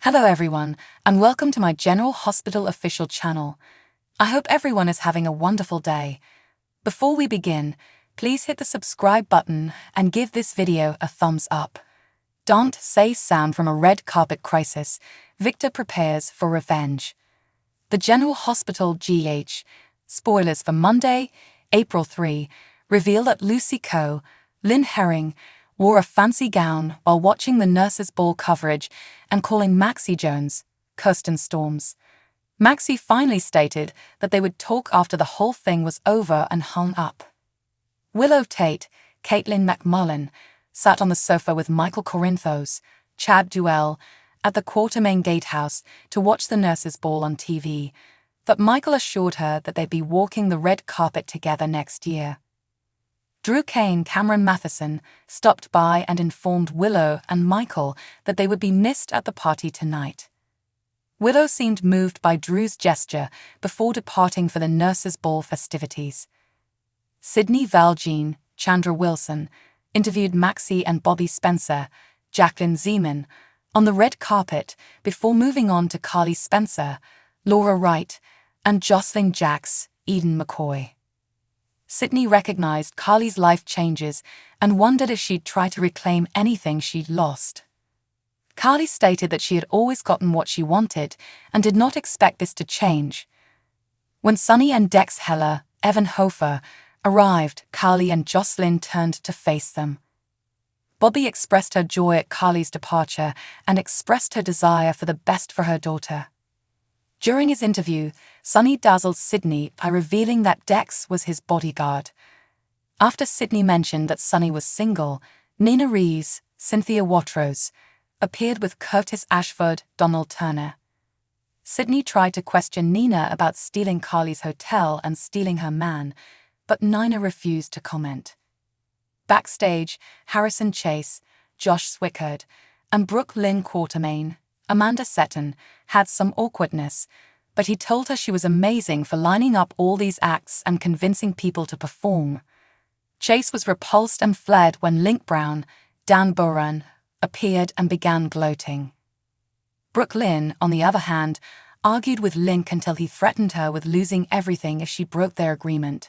Hello everyone, and welcome to my General Hospital official channel. I hope everyone is having a wonderful day. Before we begin, please hit the subscribe button and give this video a thumbs up. Dante saves Sam from a red carpet crisis. Victor prepares for revenge. The General Hospital GH, spoilers for Monday, April 3, reveal that Lucy Coe, Lynn Herring, wore a fancy gown while watching the nurses' ball coverage and calling Maxie Jones, Kirsten Storms. Maxie finally stated that they would talk after the whole thing was over and hung up. Willow Tait, Katelyn MacMullen, sat on the sofa with Michael Corinthos, Duell, at the Quartermaine gatehouse to watch the nurses' ball on TV, but Michael assured her that they'd be walking the red carpet together next year. Cain, Mathison, stopped by and informed Willow and Michael that they would be missed at the party tonight. Willow seemed moved by Drew's gesture before departing for the nurses' ball festivities. Sydney Valjean, Chandra Wilson, interviewed Maxie and Bobby Spencer, Jacqueline Zeman, on the red carpet before moving on to Carly Spencer, Laura Wright, and Jocelyn Jacks, Eden McCoy. Sydney recognized Carly's life changes and wondered if she'd try to reclaim anything she'd lost. Carly stated that she had always gotten what she wanted and did not expect this to change. When Sonny and Dex Heller, Evan Hofer, arrived, Carly and Jocelyn turned to face them. Bobby expressed her joy at Carly's departure and expressed her desire for the best for her daughter. During his interview, Sonny dazzled Sydney by revealing that Dex was his bodyguard. After Sydney mentioned that Sonny was single, Nina Reeves, Cynthia Watrous, appeared with Curtis Ashford, Donald Turner. Sydney tried to question Nina about stealing Carly's hotel and stealing her man, but Nina refused to comment. Backstage, Harrison Chase, Josh Swickard, and Brooke Lynn Quartermaine, Amanda Seton, had some awkwardness, but he told her she was amazing for lining up all these acts and convincing people to perform. Chase was repulsed and fled when Link Brown, Dan Buran, appeared and began gloating. Brooke Lynn, on the other hand, argued with Link until he threatened her with losing everything if she broke their agreement.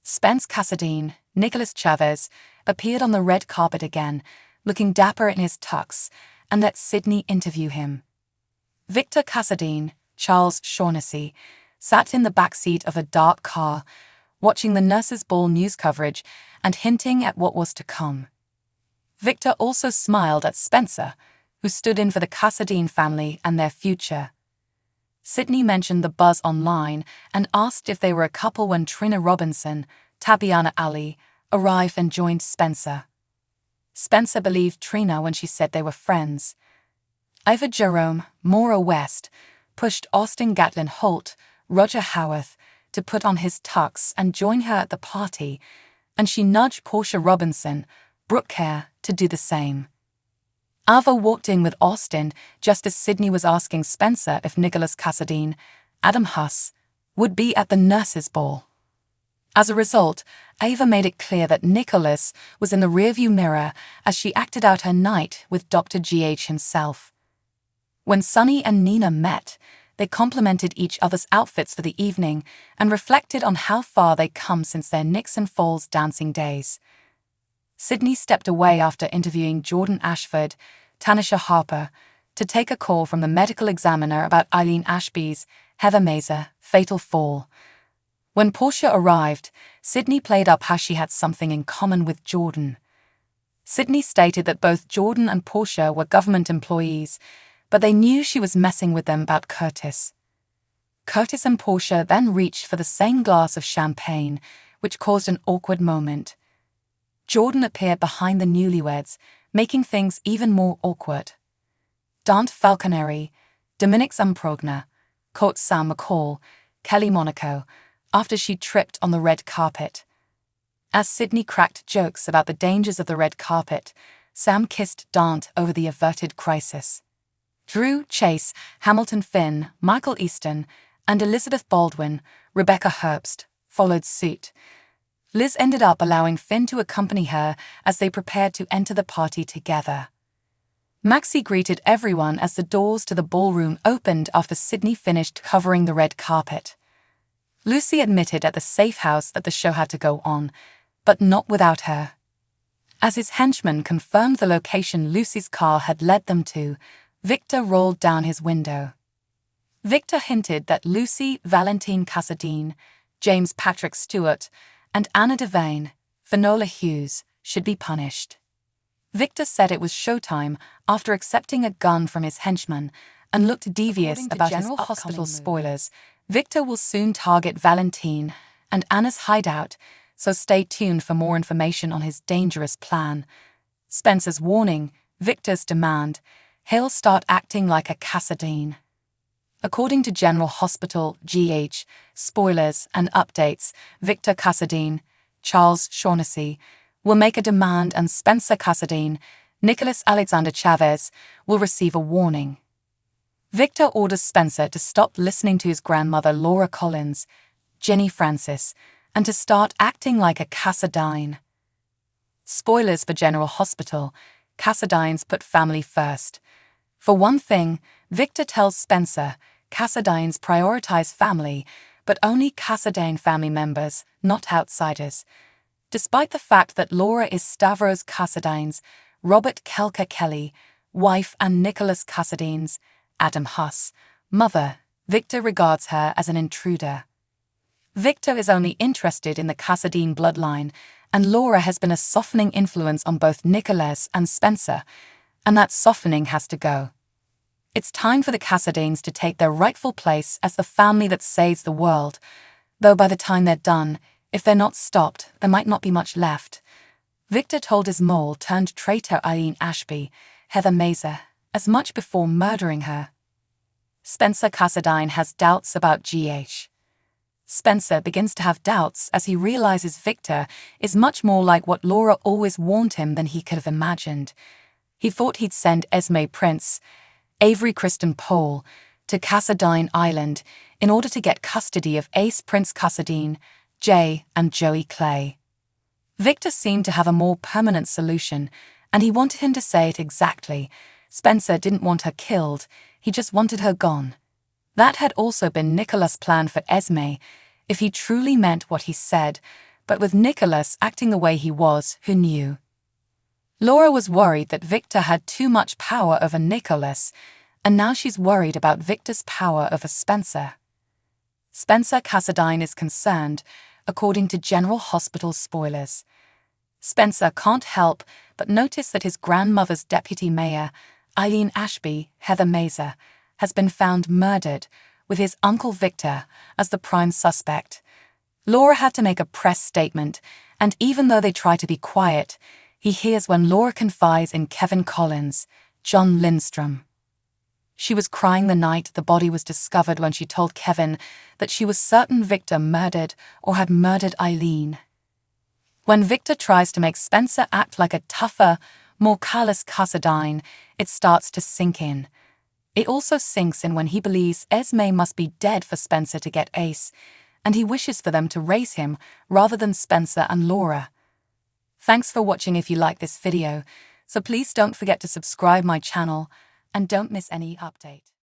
Spence Cassadine, Nicholas Chavez, appeared on the red carpet again, looking dapper in his tux, and let Sydney interview him. Victor Cassadine, Charles Shaughnessy, sat in the backseat of a dark car, watching the nurses' ball news coverage and hinting at what was to come. Victor also smiled at Spencer, who stood in for the Cassadine family and their future. Sydney mentioned the buzz online and asked if they were a couple when Trina Robinson, Tabiana Ali, arrived and joined Spencer. Spencer believed Trina when she said they were friends. Ivor Jerome, Maura West, pushed Austin Gatlin Holt, Roger Howarth, to put on his tux and join her at the party, and she nudged Portia Robinson, Brooke Kerr, to do the same. Ava walked in with Austin just as Sydney was asking Spencer if Nicholas Cassadine, Adam Huss, would be at the nurses' ball. As a result, Ava made it clear that Nicholas was in the rearview mirror as she acted out her night with Dr. GH himself. When Sonny and Nina met, they complimented each other's outfits for the evening and reflected on how far they'd come since their Nixon Falls dancing days. Sydney stepped away after interviewing Jordan Ashford, Tanisha Harper, to take a call from the medical examiner about Eileen Ashby's, Heather Mazer, fatal fall. When Portia arrived, Sydney played up how she had something in common with Jordan. Sydney stated that both Jordan and Portia were government employees, but they knew she was messing with them about Curtis. Curtis and Portia then reached for the same glass of champagne, which caused an awkward moment. Jordan appeared behind the newlyweds, making things even more awkward. Dante Falconeri, Dominic Zamprogna, caught Sam McCall, Kelly Monaco, after she tripped on the red carpet. As Sydney cracked jokes about the dangers of the red carpet, Sam kissed Dante over the averted crisis. Drew, Chase, Hamilton Finn, Michael Easton, and Elizabeth Baldwin, Rebecca Herbst, followed suit. Liz ended up allowing Finn to accompany her as they prepared to enter the party together. Maxie greeted everyone as the doors to the ballroom opened after Sydney finished covering the red carpet. Lucy admitted at the safe house that the show had to go on, but not without her. As his henchman confirmed the location Lucy's car had led them to, Victor rolled down his window. Victor hinted that Lucy, Valentine Cassadine, James Patrick Stewart, and Anna Devane, Finola Hughes, should be punished. Victor said it was showtime after accepting a gun from his henchman and looked devious about his hospital spoilers. Victor will soon target Valentine and Anna's hideout, so stay tuned for more information on his dangerous plan. Spencer's warning, Victor's demand, he'll start acting like a Cassadine. According to General Hospital, GH, spoilers and updates, Victor Cassadine, Charles Shaughnessy, will make a demand and Spencer Cassadine, Nicholas Alexander Chavez, will receive a warning. Victor orders Spencer to stop listening to his grandmother Laura Collins, Jenny Francis, and to start acting like a Cassadine. Spoilers for General Hospital, Cassadines put family first. For one thing, Victor tells Spencer, Cassadines prioritize family, but only Cassadine family members, not outsiders. Despite the fact that Laura is Stavros Cassadine's, Robert Kelker Kelly, wife, and Nicholas Cassadine's, Adam Huss, mother, Victor regards her as an intruder. Victor is only interested in the Cassadine bloodline, and Laura has been a softening influence on both Nicholas and Spencer, and that softening has to go. It's time for the Cassadines to take their rightful place as the family that saves the world, though by the time they're done, if they're not stopped, there might not be much left. Victor told his mole-turned-traitor Eileen Ashby, Heather Mazer, as much before murdering her. Spencer Cassadine has doubts about GH. Spencer begins to have doubts as he realizes Victor is much more like what Laura always warned him than he could have imagined. He thought he'd send Esme Prince, Avery Kristen Pole, to Cassadine Island in order to get custody of Ace Prince Cassadine, Jay, and Joey Clay. Victor seemed to have a more permanent solution, and he wanted him to say it exactly. Spencer didn't want her killed, he just wanted her gone. That had also been Nicholas' plan for Esme, if he truly meant what he said, but with Nicholas acting the way he was, who knew? Laura was worried that Victor had too much power over Nicholas, and now she's worried about Victor's power over Spencer. Spencer Cassadine is concerned, according to General Hospital spoilers. Spencer can't help but notice that his grandmother's deputy mayor, Eileen Ashby, Heather Mazer, has been found murdered, with his uncle Victor as the prime suspect. Laura had to make a press statement, and even though they try to be quiet, he hears when Laura confides in Kevin Collins, John Lindstrom. She was crying the night the body was discovered when she told Kevin that she was certain Victor murdered or had murdered Eileen. When Victor tries to make Spencer act like a tougher, more callous Cassadine, it starts to sink in. It also sinks in when he believes Esme must be dead for Spencer to get Ace, and he wishes for them to raise him rather than Spencer and Laura. Thanks for watching. If you like this video, so please don't forget to subscribe my channel and don't miss any update.